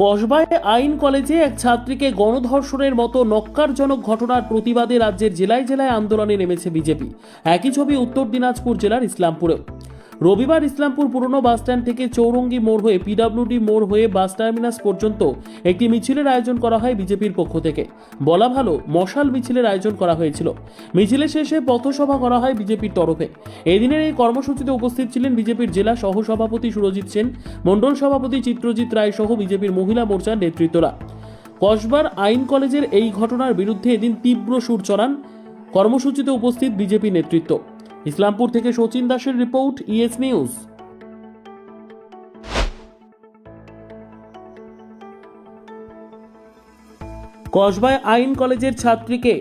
কসবায় আইন কলেজে এক ছাত্রীকে গণধর্ষণের মতো নক্কারজনক ঘটনার প্রতিবাদে রাজ্যের জেলায় জেলায় আন্দোলনে নেমেছে বিজেপি। একই ছবি উত্তর দিনাজপুর জেলার ইসলামপুরেও। রবিবার ইসলামপুর পুরনো বাসস্ট্যান্ড থেকে চৌরঙ্গি মোড় হয়ে পিডব্লিউডি মোড় হয়ে বাস টার্মিনাস পর্যন্ত একটি মিছিলের আয়োজন করা হয় বিজেপির পক্ষ থেকে। বলা ভালো, মশাল মিছিলের আয়োজন করা হয়েছিল। মিছিলের শেষে পথসভা করা হয় বিজেপির তরফে। এদিনের এই কর্মসূচিতে উপস্থিত ছিলেন বিজেপির জেলা সহসভাপতি সুরজিৎ সেন, মণ্ডল সভাপতি চিত্রজিৎ রায় সহ বিজেপির মহিলা মোর্চার নেতৃত্বরা। কসবার আইন কলেজের এই ঘটনার বিরুদ্ধে এদিন তীব্র সুর চড়ান কর্মসূচিতে উপস্থিত বিজেপি নেতৃত্ব। ইসলামপুর থেকে শচীন দাসের রিপোর্ট, ইএস নিউজ। কসবায় আইন কলেজের ছাত্রীকে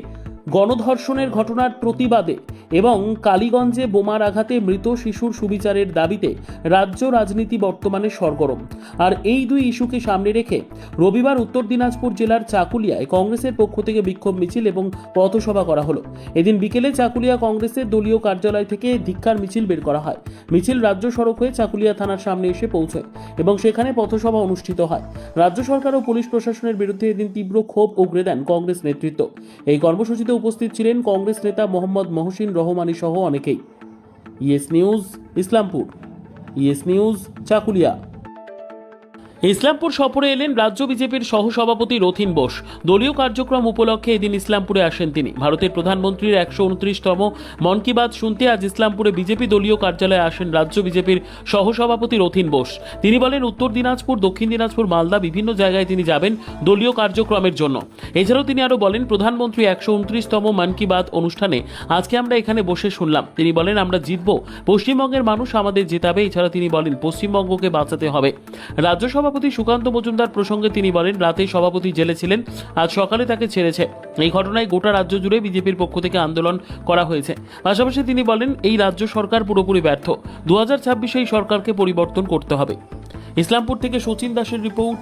গণধর্ষণের ঘটনার প্রতিবাদে এবং কালীগঞ্জে বোমার আঘাতে মৃত শিশুর সুবিচারের দাবিতে রাজ্য রাজনীতি বর্তমানে সরগরম। আর এই দুই ইস্যুকে সামনে রেখে রবিবার উত্তর দিনাজপুর জেলার চাকুলিয়ায় কংগ্রেসের পক্ষ থেকে বিক্ষোভ মিছিল এবং পথসভা করা হলো। এদিন বিকেলে চাকুলিয়া কংগ্রেসের দলীয় কার্যালয় থেকে ধিক্কার মিছিল বের করা হয়। মিছিল রাজ্য সড়ক হয়ে চাকুলিয়া থানার সামনে এসে পৌঁছয় এবং সেখানে পথসভা অনুষ্ঠিত হয়। রাজ্য সরকার ও পুলিশ প্রশাসনের বিরুদ্ধে এদিন তীব্র ক্ষোভ উগরে দেন কংগ্রেস নেতৃত্ব। এই কর্মসূচিতে উপস্থিত ছিলেন কংগ্রেস নেতা মোহাম্মদ মহসিন রহমানী সহ অনেকেই। ES news Islampur, ES news Chakulia. Islampur সফরে এলেন রাজ্য বিজেপির সহসভাপতি রথীন বোস। দলীয় কার্যক্রম উপলক্ষে এদিন ইসলামপুরে আসেন তিনি। ভারতের প্রধানমন্ত্রীর 129তম মন কি বাত শুনতে আজ ইসলামপুরে বিজেপি দলীয় কার্যালয়ে আসেন রাজ্য বিজেপির সহসভাপতি রথীন বোস। তিনি বলেন, উত্তর দিনাজপুর, দক্ষিণ দিনাজপুর, মালদা বিভিন্ন জায়গায় তিনি যাবেন দলীয় কার্যক্রমের জন্য। এছাড়াও তিনি আরও বলেন, প্রধানমন্ত্রী 129তম মন কি বাত অনুষ্ঠানে আজকে আমরা এখানে বসে শুনলাম। তিনি বলেন, আমরা জিতব, পশ্চিমবঙ্গের মানুষ আমাদের জেতাবে। এছাড়া তিনি বলেন, পশ্চিমবঙ্গকে বাঁচাতে হবে। রাজ্য সভাপতি সুকান্ত মজুমদার প্রসঙ্গে তিনি বলেন, রাতে সভাপতি জেলে ছিলেন, আজ সকালে তাকে ছেড়েছে। এই ঘটনায় গোটা রাজ্য জুড়ে বিজেপির পক্ষ থেকে আন্দোলন করা হয়েছে। পাশাপাশি তিনি বলেন, এই রাজ্য সরকার পুরোপুরি ব্যর্থ। 2026 এই সরকারকে পরিবর্তন করতে হবে। ইসলামপুর থেকে শচীন দাসের রিপোর্ট।